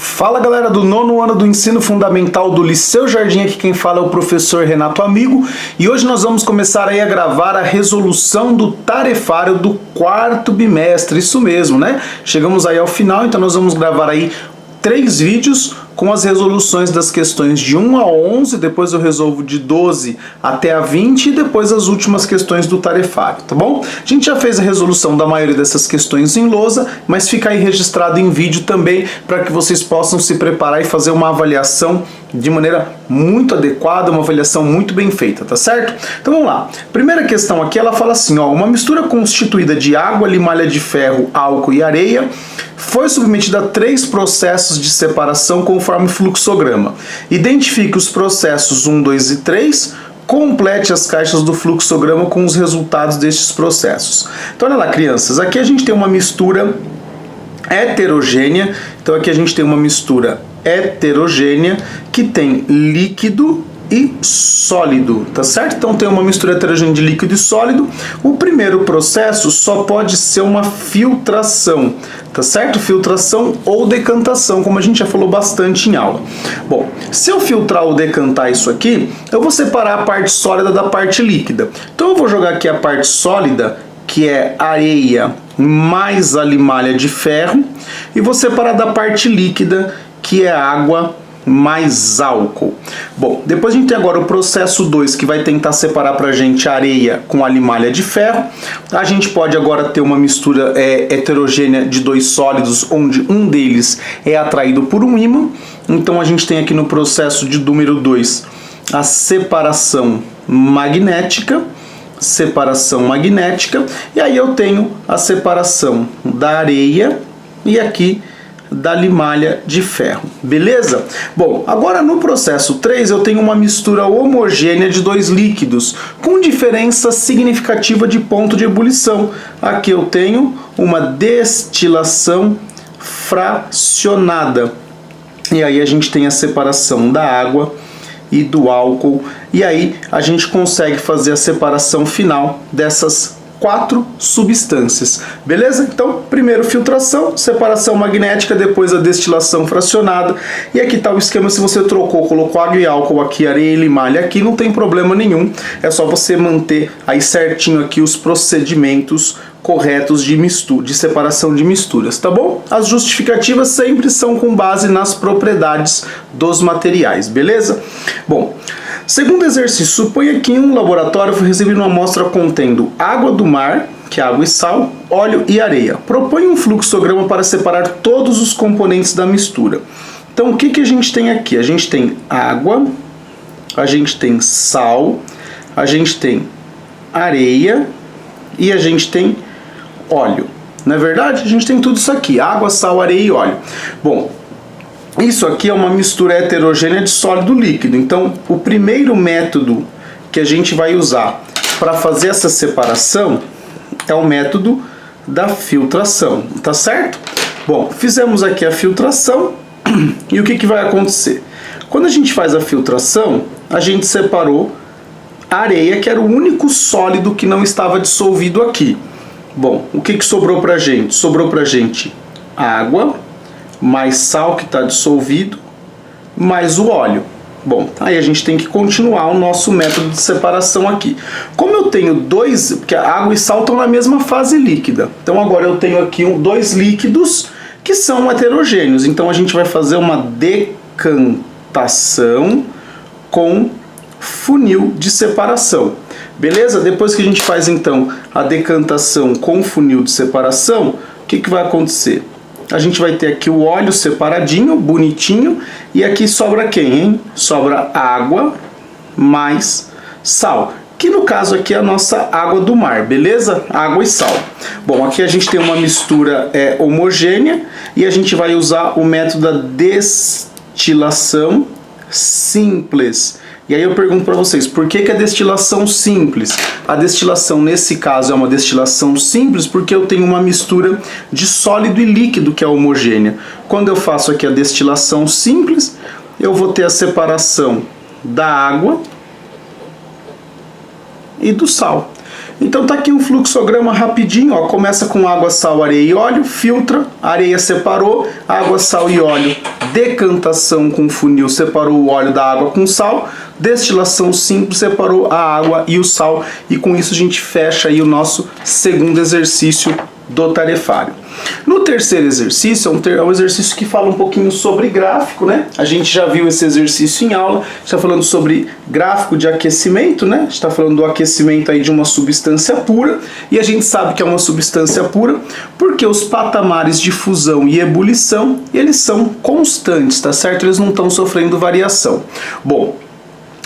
Fala galera do nono ano do ensino fundamental do Liceu Jardim, aqui quem fala é o professor Renato Amigo e hoje nós vamos começar aí a gravar a resolução do tarefário do quarto bimestre, isso mesmo, né? Chegamos aí ao final, então nós vamos gravar aí 3 vídeos com as resoluções das questões de 1 a 11, depois eu resolvo de 12 até a 20 e depois as últimas questões do tarefário, tá bom? A gente já fez a resolução da maioria dessas questões em lousa, mas fica aí registrado em vídeo também para que vocês possam se preparar e fazer uma avaliação de maneira muito adequada, uma avaliação muito bem feita, tá certo? Então vamos lá. Primeira questão aqui, ela fala assim, ó, uma mistura constituída de água, limalha de ferro, álcool e areia foi submetida a 3 processos de separação conforme fluxograma. Identifique os processos 1, 2 e 3, complete as caixas do fluxograma com os resultados destes processos. Então olha lá, crianças, aqui a gente tem uma mistura heterogênea, então aqui a gente tem uma mistura heterogênea que tem líquido e sólido, tá certo? Então tem uma mistura heterogênea de líquido e sólido. O primeiro processo só pode ser uma filtração, tá certo? Filtração ou decantação, como a gente já falou bastante em aula. Bom, se eu filtrar ou decantar isso aqui, eu vou separar a parte sólida da parte líquida. Então eu vou jogar aqui a parte sólida, que é areia mais a limalha de ferro, e vou separar da parte líquida, que é água mais álcool. Bom, depois a gente tem agora o processo 2, que vai tentar separar pra gente a areia com a limalha de ferro. A gente pode agora ter uma mistura heterogênea de 2 sólidos, onde um deles é atraído por um ímã. Então a gente tem aqui no processo de número 2 a separação magnética, e aí eu tenho a separação da areia e aqui da limalha de ferro, beleza? Bom, agora no processo 3 eu tenho uma mistura homogênea de 2 líquidos, com diferença significativa de ponto de ebulição. Aqui eu tenho uma destilação fracionada, e aí a gente tem a separação da água e do álcool, e aí a gente consegue fazer a separação final dessas 4 substâncias, beleza? Então, primeiro filtração, separação magnética, depois a destilação fracionada, e aqui está o esquema. Se você colocou água e álcool aqui, areia e limalha aqui, não tem problema nenhum, é só você manter aí certinho aqui os procedimentos corretos de separação de misturas, tá bom? As justificativas sempre são com base nas propriedades dos materiais, beleza? Bom, segundo exercício, suponha que em um laboratório foi recebida uma amostra contendo água do mar, que é água e sal, óleo e areia. Proponha um fluxograma para separar todos os componentes da mistura. Então o que a gente tem aqui? A gente tem água, a gente tem sal, a gente tem areia e a gente tem óleo. Não é verdade? A gente tem tudo isso aqui, água, sal, areia e óleo. Bom, isso aqui é uma mistura heterogênea de sólido líquido. Então, o primeiro método que a gente vai usar para fazer essa separação é o método da filtração, tá certo? Bom, fizemos aqui a filtração e o que vai acontecer? Quando a gente faz a filtração, a gente separou a areia, que era o único sólido que não estava dissolvido aqui. Bom, o que sobrou pra gente? Sobrou pra gente água, mais sal que está dissolvido, mais o óleo. Bom, aí a gente tem que continuar o nosso método de separação aqui. Como eu tenho porque a água e sal estão na mesma fase líquida, então agora eu tenho aqui 2 líquidos que são heterogêneos. Então a gente vai fazer uma decantação com funil de separação. Beleza? Depois que a gente faz então a decantação com funil de separação, o que vai acontecer? A gente vai ter aqui o óleo separadinho, bonitinho, e aqui sobra quem, hein? Sobra água mais sal, que no caso aqui é a nossa água do mar, beleza? Água e sal. Bom, aqui a gente tem uma mistura homogênea e a gente vai usar o método da destilação simples. E aí eu pergunto para vocês, por que a destilação simples? A destilação nesse caso é uma destilação simples porque eu tenho uma mistura de sólido e líquido que é homogênea. Quando eu faço aqui a destilação simples, eu vou ter a separação da água e do sal. Então tá aqui um fluxograma rapidinho, ó. Começa com água, sal, areia e óleo, filtra, areia separou, água, sal e óleo Decantação com funil separou o óleo da água com sal. Destilação simples separou a água e o sal. E com isso a gente fecha aí o nosso segundo exercício do tarefário. No terceiro exercício, é um exercício que fala um pouquinho sobre gráfico, né? A gente já viu esse exercício em aula, está falando sobre gráfico de aquecimento, né? Está falando do aquecimento aí de uma substância pura, e a gente sabe que é uma substância pura porque os patamares de fusão e ebulição, eles são constantes, tá certo? Eles não estão sofrendo variação. Bom,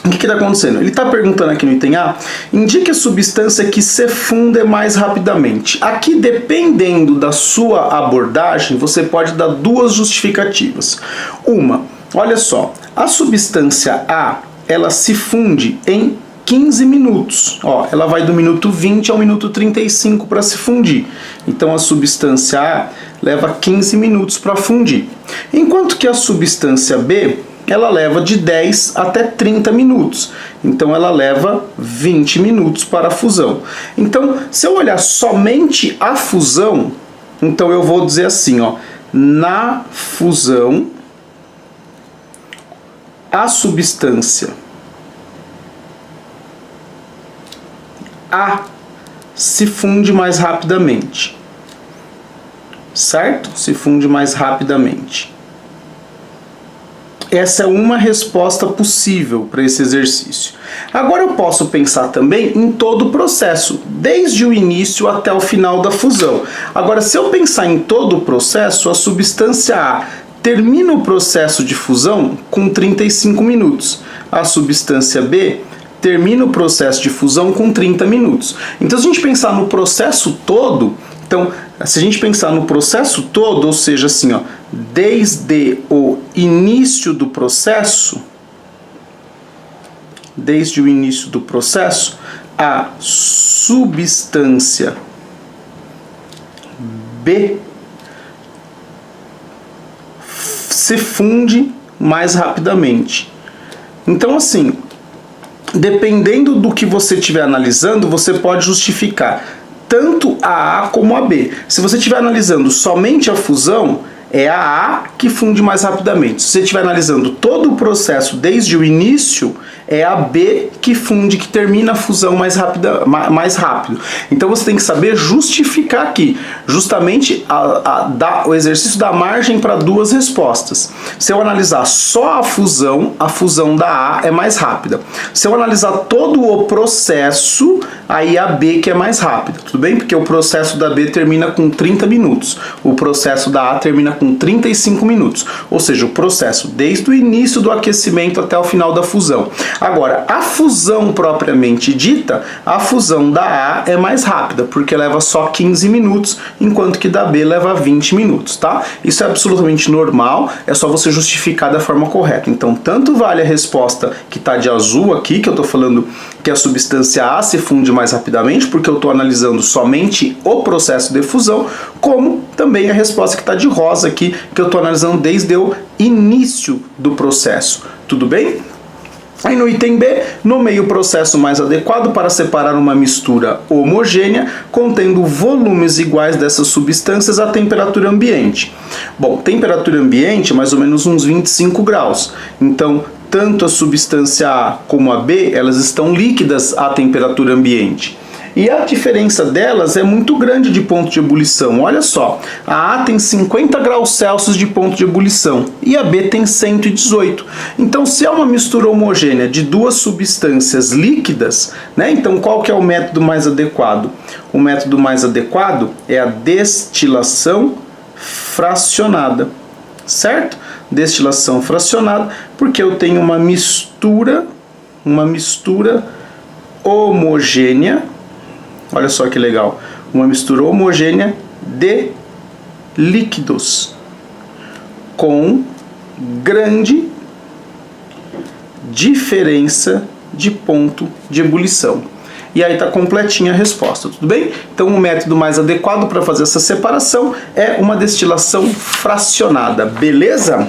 o que está acontecendo? Ele está perguntando aqui no item A, indique a substância que se funde mais rapidamente. Aqui, dependendo da sua abordagem, você pode dar duas justificativas. Uma, olha só, a substância A, ela se funde em 15 minutos. Ó, ela vai do minuto 20 ao minuto 35 para se fundir. Então, a substância A leva 15 minutos para fundir. Enquanto que a substância B, ela leva de 10 até 30 minutos. Então ela leva 20 minutos para a fusão. Então, se eu olhar somente a fusão, então eu vou dizer assim, ó, na fusão, a substância A se funde mais rapidamente. Certo? Se funde mais rapidamente. Essa é uma resposta possível para esse exercício. Agora eu posso pensar também em todo o processo, desde o início até o final da fusão. Agora, se eu pensar em todo o processo, a substância A termina o processo de fusão com 35 minutos. A substância B termina o processo de fusão com 30 minutos. Então, se a gente pensar no processo todo, se a gente pensar no processo todo, ou seja, assim, ó, desde o início do processo, a substância B se funde mais rapidamente. Então, assim, dependendo do que você estiver analisando, você pode justificar tanto a A como a B. Se você estiver analisando somente a fusão, é a A que funde mais rapidamente. Se você estiver analisando todo o processo desde o início, é a B que funde, que termina a fusão mais rápido. Então você tem que saber justificar aqui. Justamente o exercício dá margem para duas respostas. Se eu analisar só a fusão da A é mais rápida. Se eu analisar todo o processo, aí a B que é mais rápida. Tudo bem? Porque o processo da B termina com 30 minutos. O processo da A termina com 35 minutos. Ou seja, o processo desde o início do aquecimento até o final da fusão. Agora, a fusão propriamente dita, a fusão da A é mais rápida, porque leva só 15 minutos, enquanto que da B leva 20 minutos, tá? Isso é absolutamente normal, é só você justificar da forma correta. Então, tanto vale a resposta que está de azul aqui, que eu estou falando que a substância A se funde mais rapidamente, porque eu estou analisando somente o processo de fusão, como também a resposta que está de rosa aqui, que eu estou analisando desde o início do processo. Tudo bem? Aí no item B, nomeie o processo mais adequado para separar uma mistura homogênea contendo volumes iguais dessas substâncias à temperatura ambiente. Bom, temperatura ambiente é mais ou menos uns 25 graus. Então, tanto a substância A como a B, elas estão líquidas à temperatura ambiente. E a diferença delas é muito grande de ponto de ebulição. Olha só, a A tem 50 graus Celsius de ponto de ebulição e a B tem 118. Então, se é uma mistura homogênea de duas substâncias líquidas, né, então qual que é o método mais adequado? O método mais adequado é a destilação fracionada, certo? Destilação fracionada, porque eu tenho uma mistura homogênea. Olha só que legal, uma mistura homogênea de líquidos com grande diferença de ponto de ebulição. E aí está completinha a resposta, tudo bem? Então o método mais adequado para fazer essa separação é uma destilação fracionada, beleza?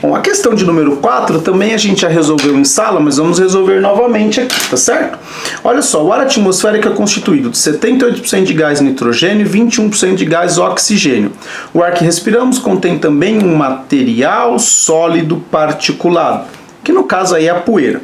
Bom, a questão de número 4 também a gente já resolveu em sala, mas vamos resolver novamente aqui, tá certo? Olha só, o ar atmosférico é constituído de 78% de gás nitrogênio e 21% de gás oxigênio. O ar que respiramos contém também um material sólido particulado, que no caso aí é a poeira.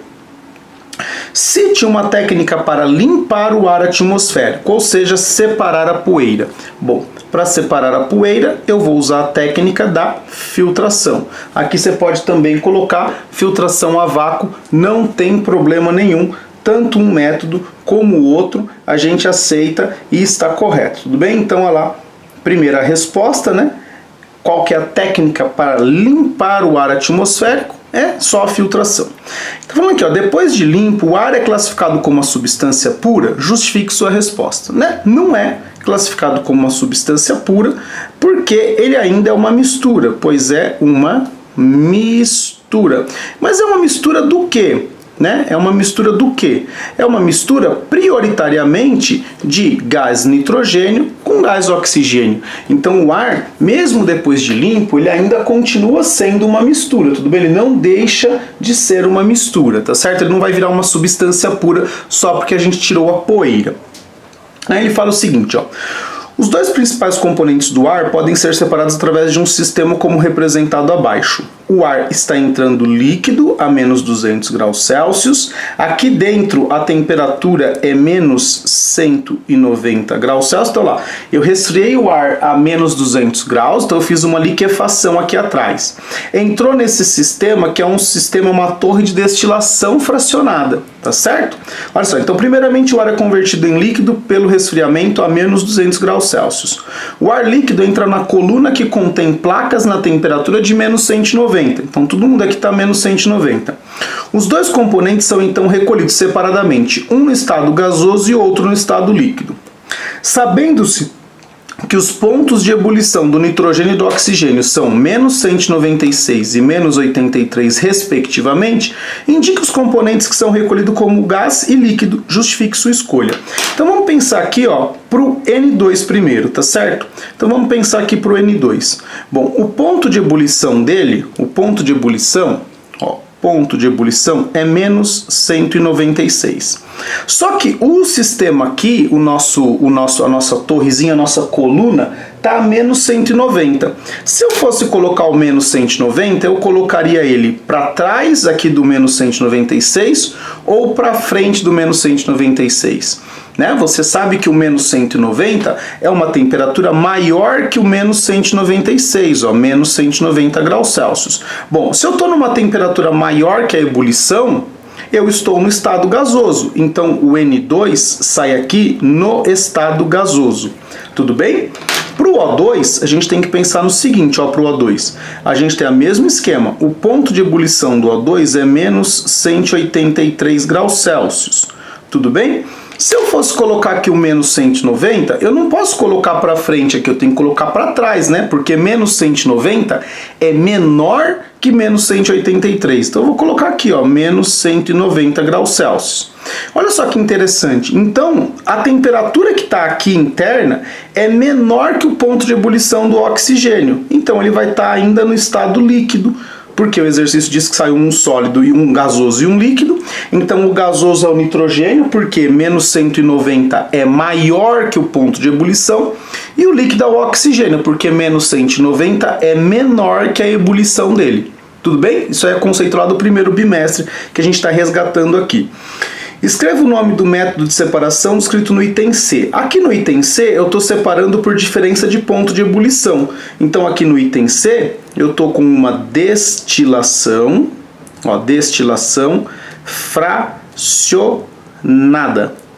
Cite uma técnica para limpar o ar atmosférico, ou seja, separar a poeira. Bom, para separar a poeira, eu vou usar a técnica da filtração. Aqui você pode também colocar filtração a vácuo, não tem problema nenhum. Tanto um método como o outro a gente aceita e está correto, tudo bem? Então, olha lá, primeira resposta, né? Qual que é a técnica para limpar o ar atmosférico? É só a filtração. Então, falando aqui, ó, depois de limpo, o ar é classificado como uma substância pura? Justifique sua resposta, né? Não é classificado como uma substância pura, porque ele ainda é uma mistura, pois é uma mistura. Mas é uma mistura do quê? Né? É uma mistura do quê? É uma mistura prioritariamente de gás nitrogênio com gás oxigênio. Então o ar, mesmo depois de limpo, ele ainda continua sendo uma mistura, tudo bem? Ele não deixa de ser uma mistura, tá certo? Ele não vai virar uma substância pura só porque a gente tirou a poeira. Aí ele fala o seguinte, ó. Os dois principais componentes do ar podem ser separados através de um sistema como representado abaixo. O ar está entrando líquido a menos 200 graus Celsius. Aqui dentro a temperatura é menos 190 graus Celsius. Então lá, eu resfriei o ar a menos 200 graus, então eu fiz uma liquefação aqui atrás. Entrou nesse sistema que é um sistema, uma torre de destilação fracionada, tá certo? Olha só, então primeiramente o ar é convertido em líquido pelo resfriamento a menos 200 graus Celsius. O ar líquido entra na coluna que contém placas na temperatura de menos 190. Então todo mundo aqui está menos 190. Os dois componentes são então recolhidos separadamente, um no estado gasoso e outro no estado líquido. Sabendo-se que os pontos de ebulição do nitrogênio e do oxigênio são menos 196 e menos 83 respectivamente, indique os componentes que são recolhidos como gás e líquido, justifique sua escolha. Então vamos pensar aqui para o N2 primeiro, tá certo? Então vamos pensar aqui para o N2. Bom, o ponto de ebulição dele, ponto de ebulição é menos 196. Só que o sistema aqui, a nossa torrezinha, a nossa coluna, está a menos 190. Se eu fosse colocar o menos 190, eu colocaria ele para trás aqui do menos 196 ou para frente do menos 196. Né? Você sabe que o menos 190 é uma temperatura maior que o menos 196, menos 190 graus Celsius. Bom, se eu estou numa temperatura maior que a ebulição, eu estou no estado gasoso. Então o N2 sai aqui no estado gasoso. Tudo bem? Para o O2, a gente tem que pensar no seguinte, para o O2. A gente tem o mesmo esquema. O ponto de ebulição do O2 é menos 183 graus Celsius. Tudo bem? Se eu fosse colocar aqui o menos 190, eu não posso colocar para frente aqui, eu tenho que colocar para trás, né? Porque menos 190 é menor que menos 183. Então eu vou colocar aqui, menos 190 graus Celsius. Olha só que interessante. Então, a temperatura que está aqui interna é menor que o ponto de ebulição do oxigênio. Então ele vai estar ainda no estado líquido, porque o exercício diz que saiu um sólido, e um gasoso e um líquido. Então o gasoso é o nitrogênio, porque menos 190 é maior que o ponto de ebulição, e o líquido é o oxigênio, porque menos 190 é menor que a ebulição dele. Tudo bem? Isso é conceito lá do primeiro bimestre que a gente está resgatando aqui. Escreva o nome do método de separação descrito no item C. Aqui no item C eu estou separando por diferença de ponto de ebulição. Então aqui no item C eu estou com uma destilação, destilação fracionada.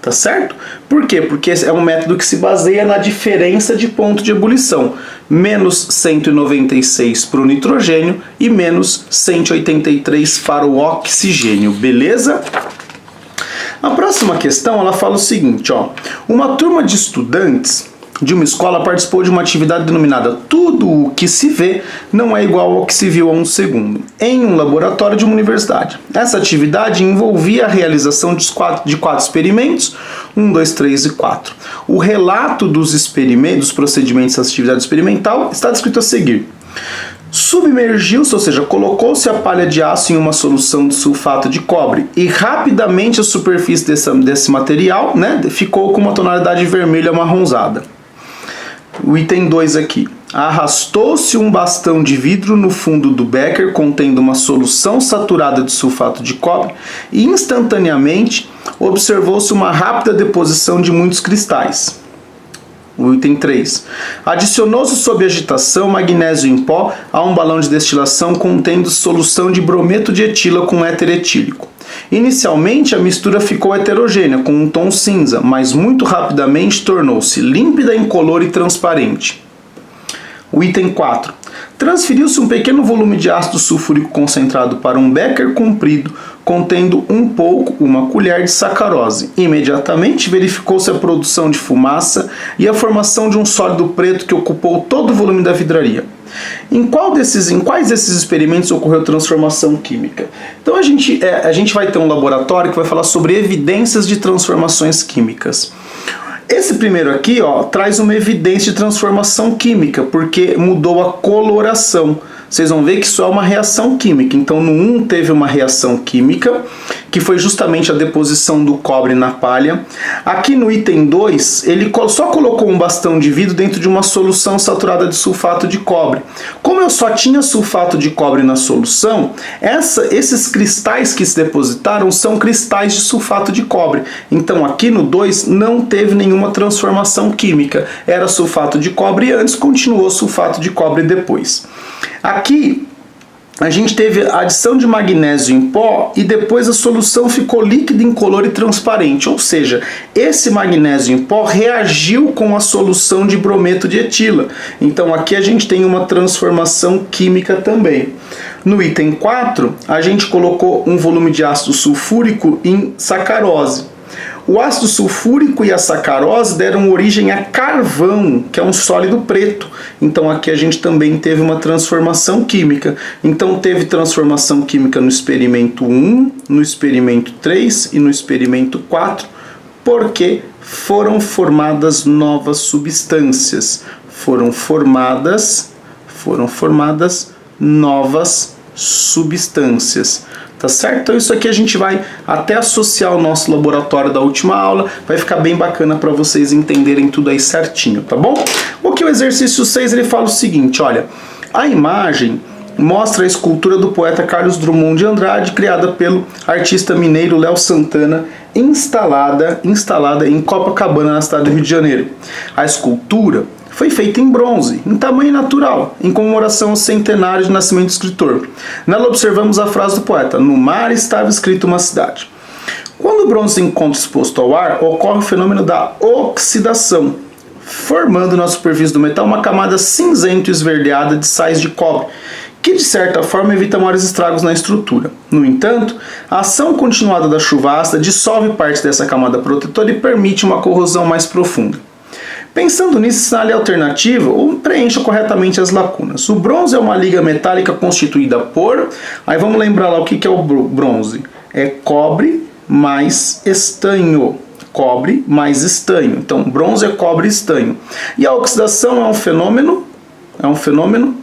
Tá certo? Por quê? Porque é um método que se baseia na diferença de ponto de ebulição. Menos 196 para o nitrogênio e menos 183 para o oxigênio. Beleza? A próxima questão, ela fala o seguinte, uma turma de estudantes de uma escola participou de uma atividade denominada Tudo o que se vê não é igual ao que se viu há um segundo, em um laboratório de uma universidade. Essa atividade envolvia a realização de quatro experimentos, 1, 2, 3 e 4. O relato dos procedimentos dessa atividade experimental está descrito a seguir. Submergiu-se, ou seja, colocou-se a palha de aço em uma solução de sulfato de cobre e rapidamente a superfície desse material, né, ficou com uma tonalidade vermelha amarronzada. O item 2 aqui. Arrastou-se um bastão de vidro no fundo do becker contendo uma solução saturada de sulfato de cobre e instantaneamente observou-se uma rápida deposição de muitos cristais. O item 3. Adicionou-se sob agitação magnésio em pó a um balão de destilação contendo solução de brometo de etila com éter etílico. Inicialmente a mistura ficou heterogênea, com um tom cinza, mas muito rapidamente tornou-se límpida, incolor e transparente. O item 4. Transferiu-se um pequeno volume de ácido sulfúrico concentrado para um becker comprido, contendo uma colher de sacarose. Imediatamente verificou-se a produção de fumaça e a formação de um sólido preto que ocupou todo o volume da vidraria. Em quais desses experimentos ocorreu transformação química? Então a gente vai ter um laboratório que vai falar sobre evidências de transformações químicas. Esse primeiro aqui, traz uma evidência de transformação química, porque mudou a coloração. Vocês vão ver que isso é uma reação química. Então, no 1 teve uma reação química, que foi justamente a deposição do cobre na palha. Aqui no item 2, ele só colocou um bastão de vidro dentro de uma solução saturada de sulfato de cobre. Como eu só tinha sulfato de cobre na solução, esses cristais que se depositaram são cristais de sulfato de cobre. Então, aqui no 2 não teve nenhuma transformação química. Era sulfato de cobre antes, continuou sulfato de cobre depois. Aqui a gente teve a adição de magnésio em pó e depois a solução ficou líquida, incolor e transparente, ou seja, esse magnésio em pó reagiu com a solução de brometo de etila. Então aqui a gente tem uma transformação química também. No item 4, a gente colocou um volume de ácido sulfúrico em sacarose. O ácido sulfúrico e a sacarose deram origem a carvão, que é um sólido preto. Então aqui a gente também teve uma transformação química. Então teve transformação química no experimento 1, no experimento 3 e no experimento 4, porque foram formadas novas substâncias. Foram formadas novas substâncias. Tá certo? Então isso aqui a gente vai até associar ao nosso laboratório da última aula, vai ficar bem bacana para vocês entenderem tudo aí certinho, tá bom? O que o exercício 6 ele fala o seguinte, olha, a imagem mostra a escultura do poeta Carlos Drummond de Andrade, criada pelo artista mineiro Léo Santana, instalada em Copacabana, na cidade do Rio de Janeiro. A escultura foi feita em bronze, em tamanho natural, em comemoração ao centenário de nascimento do escritor. Nela observamos a frase do poeta: "No mar estava escrita uma cidade". Quando o bronze se encontra exposto ao ar, ocorre o fenômeno da oxidação, formando na superfície do metal uma camada cinzenta e esverdeada de sais de cobre, que de certa forma evita maiores estragos na estrutura. No entanto, a ação continuada da chuva ácida dissolve parte dessa camada protetora e permite uma corrosão mais profunda. Pensando nisso, assinale a alternativa ou preencha corretamente as lacunas. O bronze é uma liga metálica constituída por... Aí vamos lembrar lá o que é o bronze. É cobre mais estanho. Cobre mais estanho. Então, bronze é cobre e estanho. E a oxidação é um fenômeno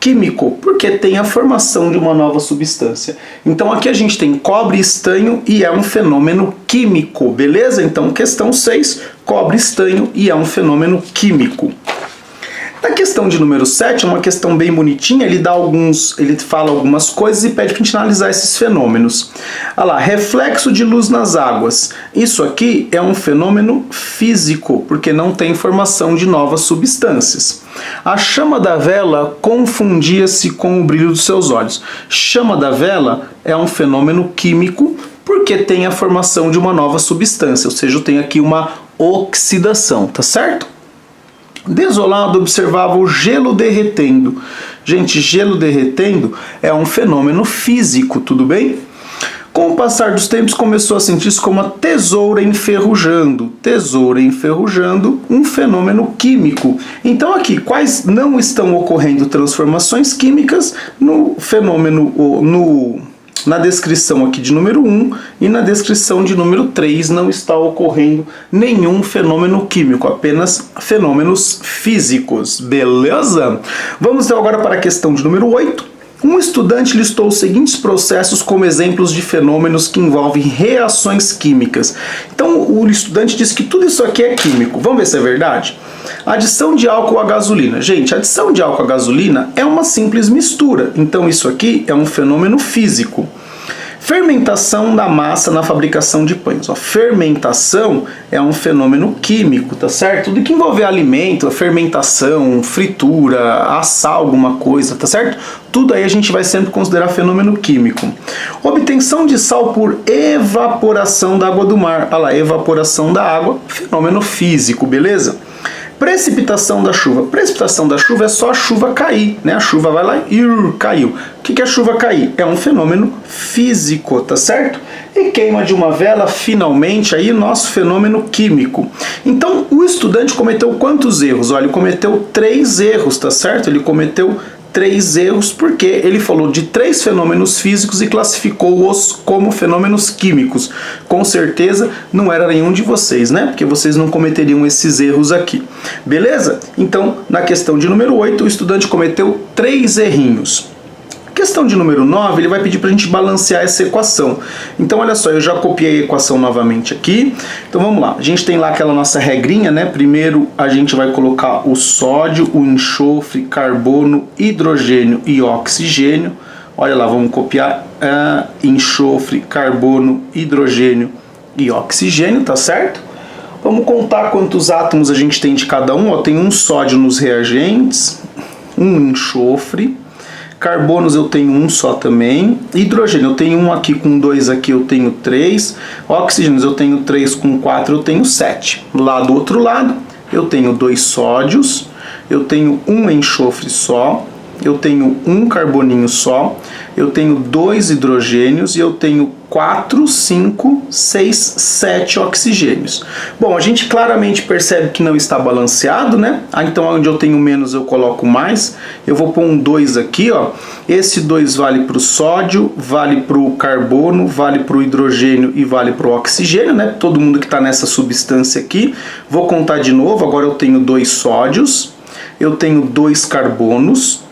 químico, porque tem a formação de uma nova substância. Então aqui a gente tem cobre e estanho e é um fenômeno químico, beleza? Então questão 6, cobre e estanho e é um fenômeno químico. Na questão de número 7, é uma questão bem bonitinha, ele fala algumas coisas e pede para a gente analisar esses fenômenos. Olha lá, reflexo de luz nas águas. Isso aqui é um fenômeno físico, porque não tem formação de novas substâncias. A chama da vela confundia-se com o brilho dos seus olhos. Chama da vela é um fenômeno químico, porque tem a formação de uma nova substância, ou seja, eu tenho aqui uma oxidação, tá certo? Desolado observava o gelo derretendo. Gente, gelo derretendo é um fenômeno físico, tudo bem? Com o passar dos tempos começou a sentir-se como uma tesoura enferrujando. Tesoura enferrujando, um fenômeno químico. Então aqui, quais não estão ocorrendo transformações químicas no Na descrição aqui de número 1 e na descrição de número 3 não está ocorrendo nenhum fenômeno químico, apenas fenômenos físicos, beleza? Vamos então agora para a questão de número 8. Um estudante listou os seguintes processos como exemplos de fenômenos que envolvem reações químicas. Então o estudante disse que tudo isso aqui é químico. Vamos ver se é verdade? Adição de álcool à gasolina. Gente, adição de álcool à gasolina é uma simples mistura. Então isso aqui é um fenômeno físico. Fermentação da massa na fabricação de pães. Ó, fermentação é um fenômeno químico, tá certo? Tudo que envolver alimento, fermentação, fritura, assar alguma coisa, tá certo? Tudo aí a gente vai sempre considerar fenômeno químico. Obtenção de sal por evaporação da água do mar. Olha lá, evaporação da água, fenômeno físico, beleza? Precipitação da chuva. Precipitação da chuva é só a chuva cair, né? A chuva vai lá e caiu. O que é a chuva cair? É um fenômeno físico, tá certo? E queima de uma vela, finalmente, aí nosso fenômeno químico. Então, o estudante cometeu quantos erros? Olha, ele cometeu 3 erros, tá certo? Ele cometeu 3 erros porque ele falou de 3 fenômenos físicos e classificou-os como fenômenos químicos. Com certeza não era nenhum de vocês, né? Porque vocês não cometeriam esses erros aqui. Beleza? Então, na questão de número 8, o estudante cometeu 3 errinhos. Questão de número 9, ele vai pedir para a gente balancear essa equação. Então, olha só, eu já copiei a equação novamente aqui. Então, vamos lá. A gente tem lá aquela nossa regrinha, né? Primeiro, a gente vai colocar o sódio, o enxofre, carbono, hidrogênio e oxigênio. Olha lá, vamos copiar enxofre, carbono, hidrogênio e oxigênio, tá certo? Vamos contar quantos átomos a gente tem de cada um. Ó, tem um sódio nos reagentes, um enxofre. Carbonos eu tenho um só também. Hidrogênio eu tenho um aqui com 2, aqui eu tenho 3. Oxigênios eu tenho 3 com 4, eu tenho 7. Lá do outro lado eu tenho 2 sódios, eu tenho um enxofre só, eu tenho um carboninho só, eu tenho 2 hidrogênios e eu tenho 4, 5, 6, 7 oxigênios. Bom, a gente claramente percebe que não está balanceado, né? Então, onde eu tenho menos, eu coloco mais. Eu vou pôr um 2 aqui, ó. Esse 2 vale para o sódio, vale para o carbono, vale para o hidrogênio e vale para o oxigênio, né? Todo mundo que está nessa substância aqui. Vou contar de novo. Agora eu tenho 2 sódios, eu tenho 2 carbonos,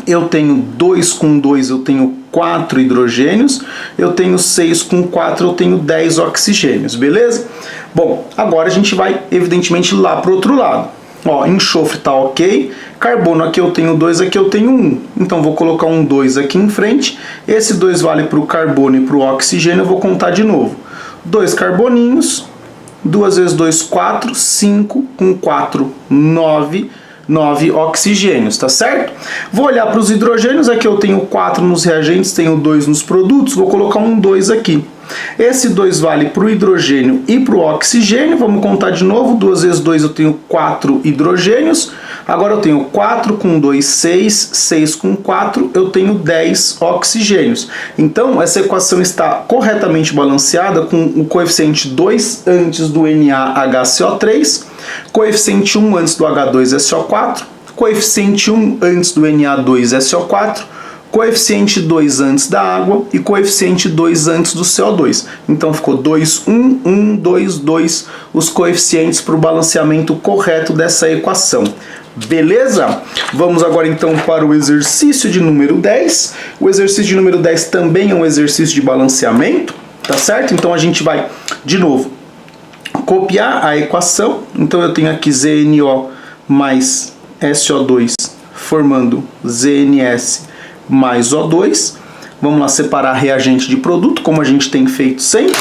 eu tenho 2 com 2, eu tenho 4 hidrogênios, eu tenho 6 com 4, eu tenho 10 oxigênios, beleza? Bom, agora a gente vai, evidentemente, lá para o outro lado. Ó, enxofre tá ok, carbono aqui eu tenho 2, aqui eu tenho 1. Então vou colocar um 2 aqui em frente, esse 2 vale para o carbono e para o oxigênio, eu vou contar de novo. 2 carboninhos, 2 vezes 2, 4, 5, com 4, 9 oxigênios, tá certo? Vou olhar para os hidrogênios, aqui eu tenho 4 nos reagentes, tenho 2 nos produtos, vou colocar um 2 aqui. Esse 2 vale para o hidrogênio e para o oxigênio, vamos contar de novo, 2 vezes 2 eu tenho 4 hidrogênios, agora eu tenho 4 com 2, 6, 6 com 4, eu tenho 10 oxigênios. Então, essa equação está corretamente balanceada com o coeficiente 2 antes do NaHCO3, coeficiente 1 antes do H2SO4, coeficiente 1 antes do Na2SO4, coeficiente 2 antes da água e coeficiente 2 antes do CO2. Então ficou 2, 1, 1, 2, 2 os coeficientes para o balanceamento correto dessa equação. Beleza? Vamos agora então para o exercício de número 10. O exercício de número 10 também é um exercício de balanceamento, tá certo? Então a gente vai, de novo, copiar a equação. Então eu tenho aqui ZNO mais SO2 formando ZNS mais O2. Vamos lá separar reagente de produto, como a gente tem feito sempre.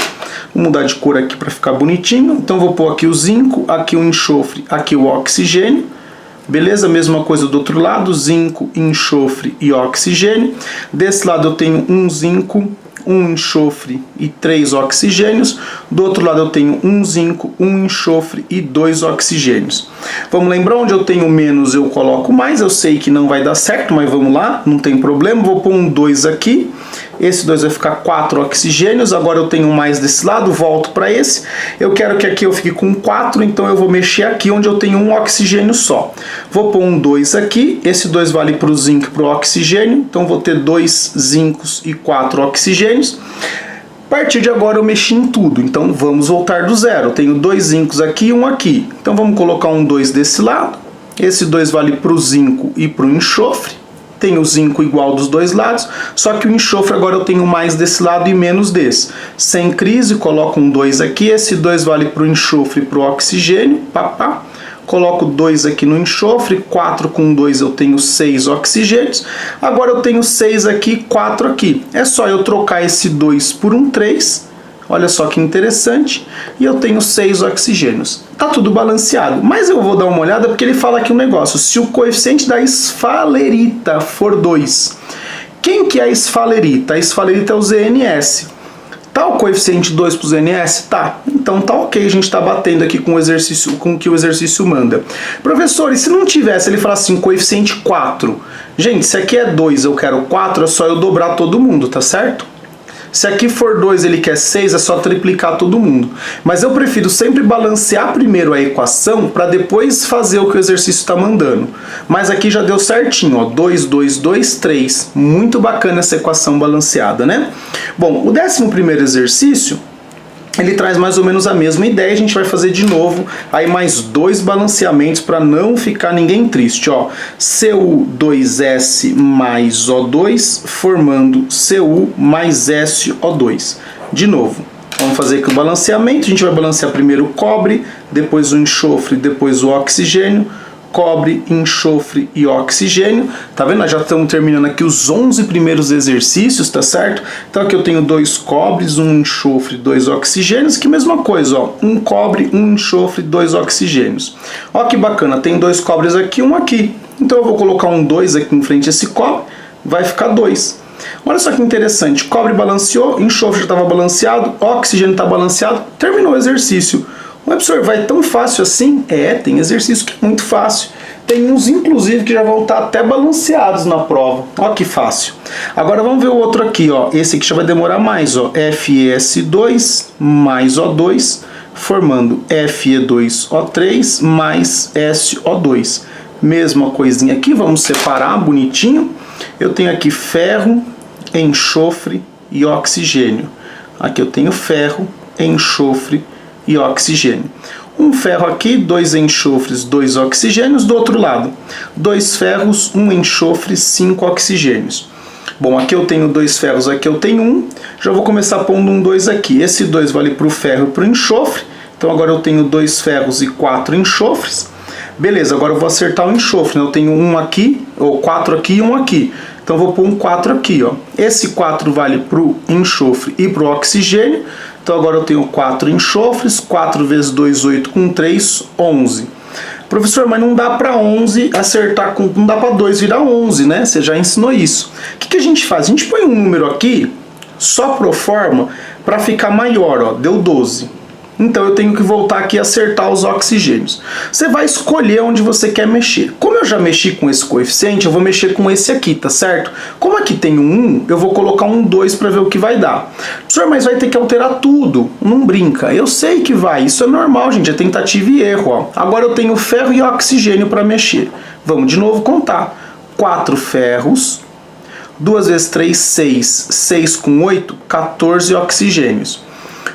Vou mudar de cor aqui para ficar bonitinho. Então vou pôr aqui o zinco, aqui o enxofre, aqui o oxigênio. Beleza? Mesma coisa do outro lado, zinco, enxofre e oxigênio. Desse lado eu tenho um zinco, um enxofre e 3 oxigênios. Do outro lado eu tenho um zinco, um enxofre e 2 oxigênios. Vamos lembrar, onde eu tenho menos eu coloco mais. Eu sei que não vai dar certo, mas vamos lá, não tem problema. Vou pôr um 2 aqui. esse 2 vai ficar 4 oxigênios, agora eu tenho mais desse lado, volto para esse, eu quero que aqui eu fique com 4, então eu vou mexer aqui onde eu tenho um oxigênio só. Vou pôr um 2 aqui, esse 2 vale para o zinco e para o oxigênio, então vou ter 2 zincos e 4 oxigênios. A partir de agora eu mexi em tudo, então vamos voltar do zero. Eu tenho 2 zincos aqui e um aqui, então vamos colocar um 2 desse lado, esse 2 vale para o zinco e para o enxofre. Tem o zinco igual dos dois lados, só que o enxofre agora eu tenho mais desse lado e menos desse. Sem crise, coloco um 2 aqui, esse 2 vale para o enxofre e para o oxigênio, papá. Coloco 2 aqui no enxofre, 4 com 2 eu tenho 6 oxigênios. Agora eu tenho 6 aqui, 4 aqui. É só eu trocar esse 2 por um 3. Olha só que interessante. E eu tenho 6 oxigênios. Tá tudo balanceado. Mas eu vou dar uma olhada porque ele fala aqui um negócio. Se o coeficiente da esfalerita for 2, quem que é a esfalerita? A esfalerita é o ZNS. Tá o coeficiente 2 para o ZNS? Tá. Então tá ok, a gente está batendo aqui com o exercício, com o que o exercício manda. Professor, e se não tivesse, ele fala assim, coeficiente 4. Gente, se aqui é 2, eu quero 4, é só eu dobrar todo mundo, tá certo? Se aqui for 2 ele quer 6, é só triplicar todo mundo. Mas eu prefiro sempre balancear primeiro a equação para depois fazer o que o exercício está mandando. Mas aqui já deu certinho, ó, 2, 2, 2, 3. Muito bacana essa equação balanceada, né? Bom, o 11º exercício, ele traz mais ou menos a mesma ideia, a gente vai fazer de novo aí mais 2 balanceamentos para não ficar ninguém triste, ó. Cu2S mais O2 formando Cu mais SO2. De novo, vamos fazer aqui o balanceamento, a gente vai balancear primeiro o cobre, depois o enxofre, depois o oxigênio, cobre, enxofre e oxigênio. Tá vendo? Nós já estamos terminando aqui os 11 primeiros exercícios, tá certo? Então aqui eu tenho 2 cobres, um enxofre, 2 oxigênios, que mesma coisa, ó, um cobre, um enxofre, 2 oxigênios. Ó que bacana, tem 2 cobres aqui, um aqui. Então eu vou colocar um 2 aqui em frente a esse cobre, vai ficar 2. Olha só que interessante, cobre balanceou, enxofre já estava balanceado, oxigênio está balanceado, terminou o exercício. O professor, vai tão fácil assim? É, tem exercício que é muito fácil. Tem uns, inclusive, que já vão estar até balanceados na prova. Ó que fácil. Agora vamos ver o outro aqui, ó. Esse aqui já vai demorar mais, ó. FeS2 mais O2, formando Fe2O3 mais SO2. Mesma coisinha aqui, vamos separar bonitinho. Eu tenho aqui ferro, enxofre e oxigênio. Aqui eu tenho ferro, enxofre e oxigênio. Um ferro aqui, 2 enxofres, 2 oxigênios. Do outro lado, 2 ferros, 1 enxofre, 5 oxigênios. Bom, aqui eu tenho 2 ferros, aqui eu tenho 1. Já vou começar pondo um 2 aqui. Esse 2 vale para o ferro e para o enxofre. Então agora eu tenho 2 ferros e 4 enxofres. Beleza, agora eu vou acertar o enxofre. Eu tenho 1 aqui, ou 4 aqui e 1 aqui. Então eu vou pôr um 4 aqui, ó. Esse 4 vale para o enxofre e para o oxigênio. Então agora eu tenho 4 enxofres, 4 vezes 2, 8 com 3, 11. Professor, mas não dá para 11 acertar com... Não dá para 2 virar 11, né? Você já ensinou isso. O que a gente faz? A gente põe um número aqui, só pro forma, para ficar maior, ó. Deu 12. Então eu tenho que voltar aqui e acertar os oxigênios. Você vai escolher onde você quer mexer. Como eu já mexi com esse coeficiente, eu vou mexer com esse aqui, tá certo? Como aqui tem um 1, eu vou colocar um 2 para ver o que vai dar. Professor, mas vai ter que alterar tudo. Não brinca. Eu sei que vai. Isso é normal, gente. É tentativa e erro, ó. Agora eu tenho ferro e oxigênio para mexer. Vamos de novo contar. 4 ferros. 2 vezes 3, 6. 6 com 8, 14 oxigênios.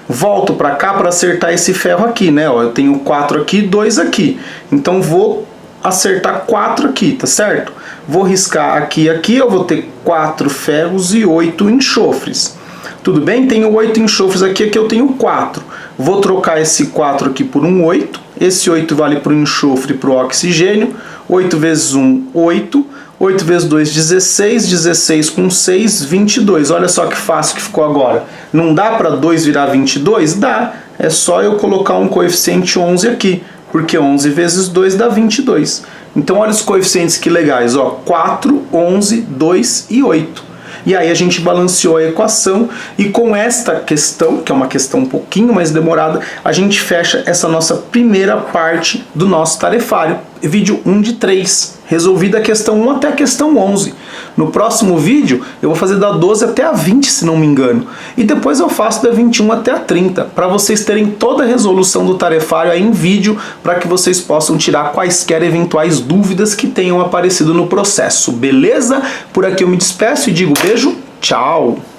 Volto para cá para acertar esse ferro aqui, né? Ó, eu tenho 4 aqui, 2 aqui. Então vou acertar 4 aqui, tá certo? Vou riscar aqui, eu vou ter 4 ferros e 8 enxofres. Tudo bem? Tenho 8 enxofres aqui eu tenho 4. Vou trocar esse 4 aqui por um 8. Esse 8 vale para o enxofre e para o oxigênio. 8 vezes 1, 8. 8 vezes 2, 16. 16 com 6, 22. Olha só que fácil que ficou agora. Não dá para 2 virar 22? Dá. É só eu colocar um coeficiente 11 aqui. Porque 11 vezes 2 dá 22. Então olha os coeficientes que legais. Ó, 4, 11, 2 e 8. E aí a gente balanceou a equação e com esta questão, que é uma questão um pouquinho mais demorada, a gente fecha essa nossa primeira parte do nosso tarefário. Vídeo 1 de 3. Resolvida a questão 1 até a questão 11. No próximo vídeo eu vou fazer da 12 até a 20, se não me engano. E depois eu faço da 21 até a 30, para vocês terem toda a resolução do tarefário aí em vídeo, para que vocês possam tirar quaisquer eventuais dúvidas que tenham aparecido no processo, beleza? Por aqui eu me despeço e digo beijo, tchau!